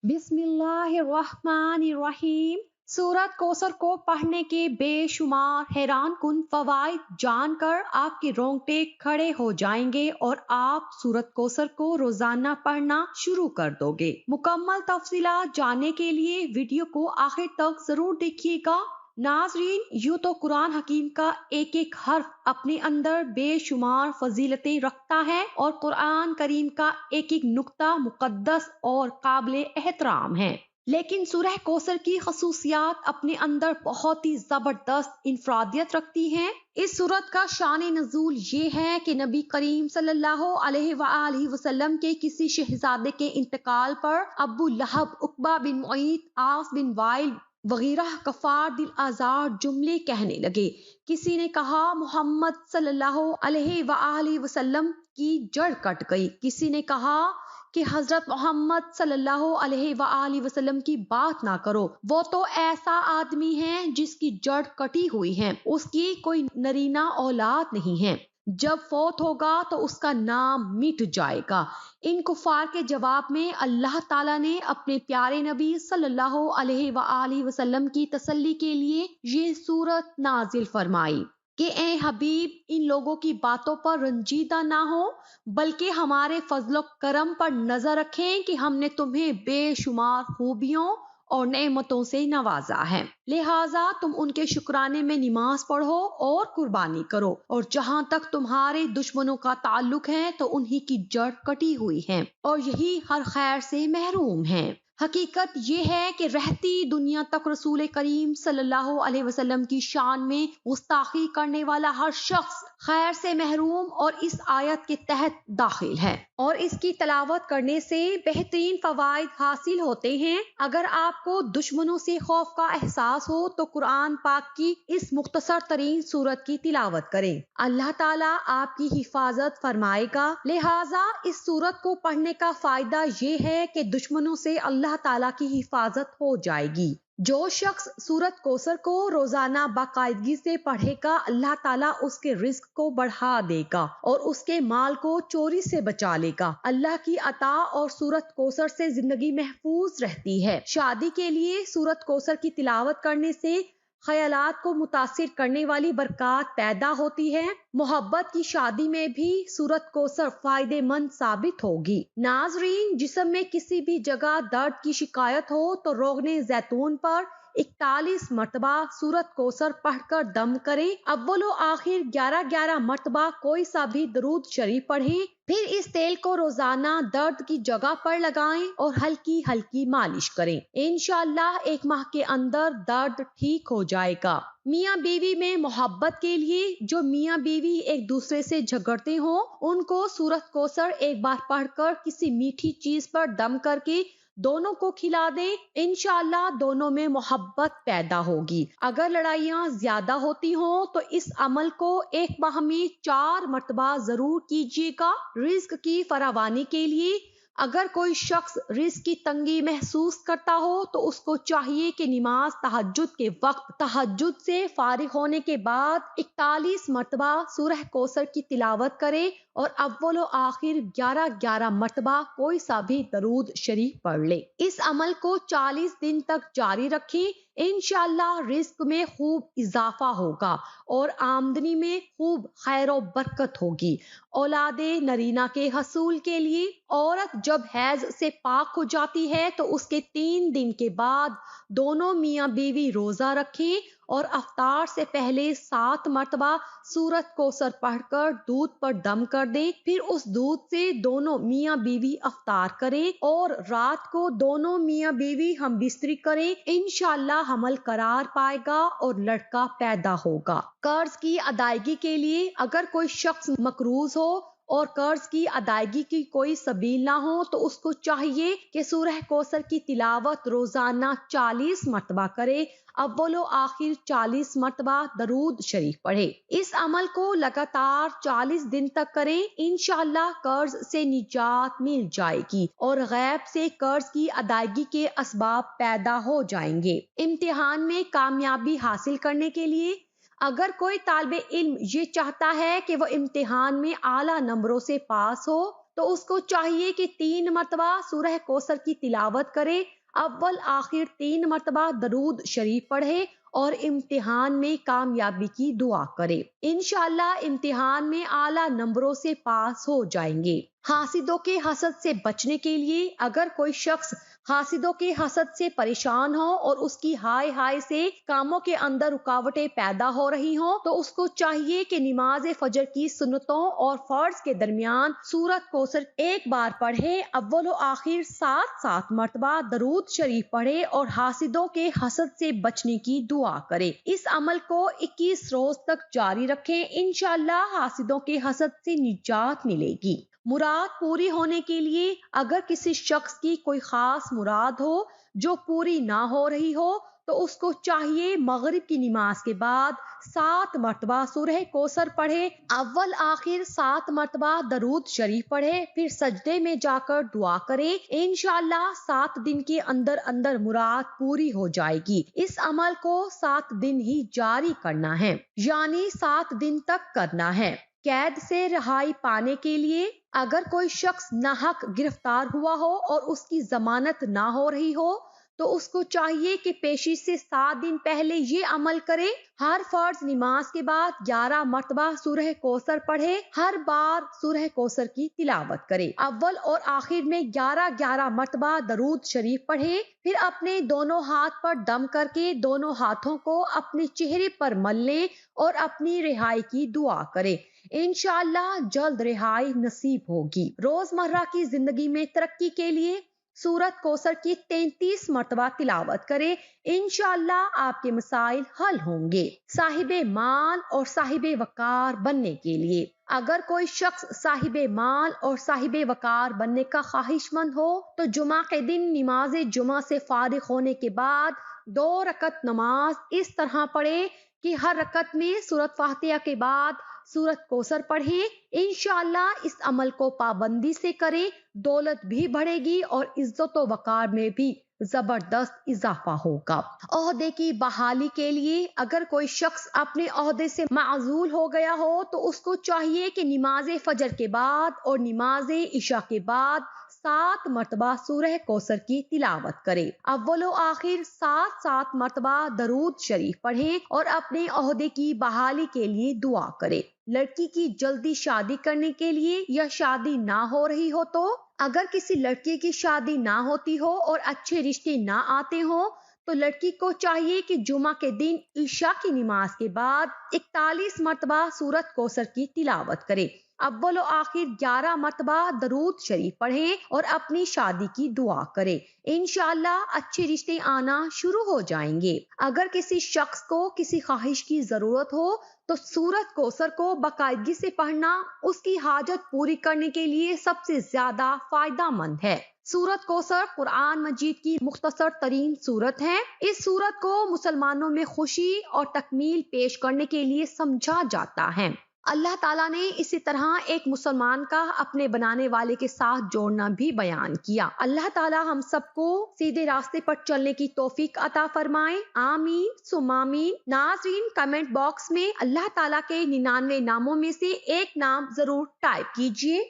बिस्मिल्लाहिर्रहमानिर्रहीम। सूरत कौसर को पढ़ने के बेशुमार हैरान कुन फवाइद जानकर आपके रोंगटे खड़े हो जाएंगे और आप सूरत कौसर को रोजाना पढ़ना शुरू कर दोगे। मुकम्मल तफसीलात जानने के लिए वीडियो को आखिर तक जरूर देखिएगा। नाजरीन, यूं तो कुरान हकीम का एक एक हर्फ अपने अंदर बेशुमार फजीलतें रखता है और कुरान करीम का एक एक नुक्ता मुकद्दस और काबिल एहतराम है, लेकिन सूरह कौसर की खसूसियात अपने अंदर बहुत ही जबरदस्त इनफरादियत रखती हैं। इस सूरत का शान नज़ूल ये है कि नबी करीम सल्लल्लाहु अलैहि वसल्लम के किसी शहजादे के इंतकाल पर अबू लहब, उकबा बिन मुईत, आस बिन वाइल वगैरह कफार दिल आजार जुमले कहने लगे। किसी ने कहा मोहम्मद सल्लल्लाहु अलैहि वसल्लम की जड़ कट गई। किसी ने कहा कि हजरत मोहम्मद सल्लल्लाहु अलैहि वसल्लम की बात ना करो, वो तो ऐसा आदमी है जिसकी जड़ कटी हुई है, उसकी कोई नरीना औलाद नहीं है, जब फौत होगा तो उसका नाम मिट जाएगा। इन कुफार के जवाब में अल्लाह ताला ने अपने प्यारे नबी सल्लल्लाहु अलैहि वसल्लम की तसल्ली के लिए ये सूरत नाजिल फरमाई कि ए हबीब, इन लोगों की बातों पर रंजीदा ना हो, बल्कि हमारे फजलो करम पर नजर रखें कि हमने तुम्हें बेशुमार खूबियों और नेमतों से नवाजा है। लिहाजा तुम उनके शुक्राने में नमाज पढ़ो और कुर्बानी करो, और जहां तक तुम्हारे दुश्मनों का ताल्लुक है तो उन्हीं की जड़ कटी हुई है और यही हर खैर से महरूम है। हकीकत ये है कि रहती दुनिया तक रसूल करीम सल्लल्लाहु अलैहि वसल्लम की शान में गुस्ताखी करने वाला हर शख्स खैर से महरूम और इस आयत के तहत दाखिल है, और इसकी तलावत करने से बेहतरीन फवाइद हासिल होते हैं। अगर आपको दुश्मनों से खौफ का एहसास हो तो कुरान पाक की इस मुख्तसर तरीन सूरत की तिलावत करें, अल्लाह ताला आपकी हिफाजत फरमाएगा। लिहाजा इस सूरत को पढ़ने का फायदा ये है कि दुश्मनों से अल्लाह ताला की हिफाजत हो जाएगी। जो शख्स सूरत कौसर को रोजाना बाकायदगी से पढ़ेगा, अल्लाह ताला उसके रिस्क को बढ़ा देगा और उसके माल को चोरी से बचा लेगा। अल्लाह की अता और सूरत कौसर से जिंदगी महफूज रहती है। शादी के लिए सूरत कौसर की तिलावत करने से ख्यालात को मुतासिर करने वाली बरकत पैदा होती है। मोहब्बत की शादी में भी सूरत कौसर फायदेमंद साबित होगी। नाजरीन, जिस्म में किसी भी जगह दर्द की शिकायत हो तो रोगने जैतून पर 41 मरतबा सूरत कौसर पढ़कर दम करे। अव्वलो आखिर 11-11 मरतबा कोई सा भी दरूद शरीफ पढ़े। फिर इस तेल को रोजाना दर्द की जगह पर लगाएं और हल्की हल्की मालिश करें। इंशाअल्लाह 1 माह के अंदर दर्द ठीक हो जाएगा। मियाँ बीवी में मोहब्बत के लिए जो मियाँ बीवी एक दूसरे से झगड़ते हो, उनको सूरत कौसर एक बार पढ़कर किसी मीठी चीज पर दम करके दोनों को खिला दें। इंशाअल्लाह दोनों में मोहब्बत पैदा होगी। अगर लड़ाइयाँ ज्यादा होती हो तो इस अमल को 1 माह में 4 मरतबा जरूर कीजिएगा। रिज्क की फरावानी के लिए अगर कोई शख्स रिस्क की तंगी महसूस करता हो तो उसको चाहिए कि नमाज तहज्जुद के वक्त तहज्जुद से फारिग होने के बाद 41 मरतबा सूरह कौसर की तिलावत करे और अव्वल व आखिर 11-11 मरतबा कोई सा भी दरूद शरीफ पढ़ ले। इस अमल को 40 दिन तक जारी रखें। इंशाअल्लाह रिस्क में खूब इजाफा होगा और आमदनी में खूब खैर और बरकत होगी। औलादे नरीना के हसूल के लिए औरत जब हैज से पाक हो जाती है तो उसके 3 दिन के बाद दोनों मियाँ बीवी रोजा रखें और अफ्तार से पहले 7 मरतबा सूरत कौसर पढ़कर दूध पर दम कर दें। फिर उस दूध से दोनों मियाँ बीवी अफ्तार करें और रात को दोनों मियाँ बीवी हम बिस्तरी करें। इंशाअल्लाह हमल करार पाएगा और लड़का पैदा होगा। कर्ज की अदायगी के लिए अगर कोई शख्स मकरूज हो और कर्ज की अदायगी की कोई सबील ना हो तो उसको चाहिए कि सूरह कौसर की तिलावत रोजाना 40 मरतबा करे, अव्वलो आखिर 40 मरतबा दरूद शरीफ पढ़े। इस अमल को लगातार 40 दिन तक करें। इंशाअल्लाह कर्ज से निजात मिल जाएगी और गैब से कर्ज की अदायगी के असबाब पैदा हो जाएंगे। इम्तिहान में कामयाबी हासिल करने के लिए अगर कोई तालिबे इल्म ये चाहता है कि वो इम्तिहान में आला नंबरों से पास हो تو اس کو چاہیے کہ 3 مرتبہ سورہ کوثر کی تلاوت کرے، اول آخر 3 مرتبہ درود شریف پڑھے اور امتحان میں کامیابی کی دعا کرے۔ انشاءاللہ امتحان میں اعلیٰ نمبروں سے پاس ہو جائیں گے۔ حاسدوں کے حسد سے بچنے کے لیے اگر کوئی شخص حاسدوں کے حسد سے پریشان ہو اور اس کی ہائے ہائے سے کاموں کے اندر رکاوٹیں پیدا ہو رہی ہوں تو اس کو چاہیے کہ نماز فجر کی سنتوں اور فرض کے درمیان سورت کوثر ایک بار پڑھے، اول و آخر 7 مرتبہ درود شریف پڑھے اور حاسدوں کے حسد سے بچنے کی دعا کرے۔ اس عمل کو 21 روز تک جاری رکھیں، انشاءاللہ حاسدوں کے حسد سے نجات ملے گی۔ مراد پوری ہونے کے لیے اگر کسی شخص کی کوئی خاص مراد ہو جو پوری نہ ہو رہی ہو تو اس کو چاہیے مغرب کی نماز کے بعد 7 مرتبہ سورہ کوثر پڑھے، اول آخر 7 مرتبہ درود شریف پڑھے، پھر سجدے میں جا کر دعا کرے، انشاءاللہ 7 دن کے اندر اندر مراد پوری ہو جائے گی۔ اس عمل کو 7 دن ہی جاری کرنا ہے، یعنی 7 دن تک کرنا ہے۔ قید سے رہائی پانے کے لیے اگر کوئی شخص ناحق گرفتار ہوا ہو اور اس کی ضمانت نہ ہو رہی ہو تو اس کو چاہیے کہ پیشی سے 7 دن پہلے یہ عمل کرے، ہر فرض نماز کے بعد 11 مرتبہ سورہ کوثر پڑھے، ہر بار سورہ کوثر کی تلاوت کرے، اول اور آخر میں 11 مرتبہ درود شریف پڑھے، پھر اپنے دونوں ہاتھ پر دم کر کے دونوں ہاتھوں کو اپنے چہرے پر مل لیں اور اپنی رہائی کی دعا کرے، انشاءاللہ جلد رہائی نصیب ہوگی۔ روزمرہ کی زندگی میں ترقی کے لیے سورت کوثر کی 33 مرتبہ تلاوت کرے، انشاءاللہ آپ کے مسائل حل ہوں گے۔ صاحب مال اور صاحب وقار بننے کے لیے اگر کوئی شخص صاحب مال اور صاحب وقار بننے کا خواہش مند ہو تو جمعہ کے دن نماز جمعہ سے فارغ ہونے کے بعد 2 رکعت نماز اس طرح پڑھے کہ ہر رکعت میں سورۃ فاتحہ کے بعد سورت کوثر پڑھیں، انشاءاللہ اس عمل کو پابندی سے کریں، دولت بھی بڑھے گی اور عزت و وقار میں بھی زبردست اضافہ ہوگا۔ عہدے کی بحالی کے لیے اگر کوئی شخص اپنے عہدے سے معزول ہو گیا ہو تو اس کو چاہیے کہ نماز فجر کے بعد اور نماز عشاء کے بعد 7 مرتبہ سورہ کوثر کی تلاوت کرے، اول و آخر 7 مرتبہ درود شریف پڑھیں اور اپنے عہدے کی بحالی کے لیے دعا کرے۔ لڑکی کی جلدی شادی کرنے کے لیے یا شادی نہ ہو رہی ہو تو اگر کسی لڑکی کی شادی نہ ہوتی ہو اور اچھے رشتے نہ آتے ہوں تو لڑکی کو چاہیے کہ جمعہ کے دن عشاء کی نماز کے بعد 41 مرتبہ سورت کوثر کی تلاوت کرے، اول و آخر 11 مرتبہ درود شریف پڑھیں اور اپنی شادی کی دعا کرے، انشاءاللہ اچھے رشتے آنا شروع ہو جائیں گے۔ اگر کسی شخص کو کسی خواہش کی ضرورت ہو تو سورت کوثر کو باقاعدگی سے پڑھنا اس کی حاجت پوری کرنے کے لیے سب سے زیادہ فائدہ مند ہے۔ سورت کوثر قرآن مجید کی مختصر ترین سورت ہے۔ اس سورت کو مسلمانوں میں خوشی اور تکمیل پیش کرنے کے لیے سمجھا جاتا ہے۔ اللہ تعالیٰ نے اسی طرح ایک مسلمان کا اپنے بنانے والے کے ساتھ جوڑنا بھی بیان کیا۔ اللہ تعالیٰ ہم سب کو سیدھے راستے پر چلنے کی توفیق عطا فرمائے، آمین ثم آمین۔ ناظرین کمنٹ باکس میں اللہ تعالیٰ کے 99 ناموں میں سے ایک نام ضرور ٹائپ کیجیے۔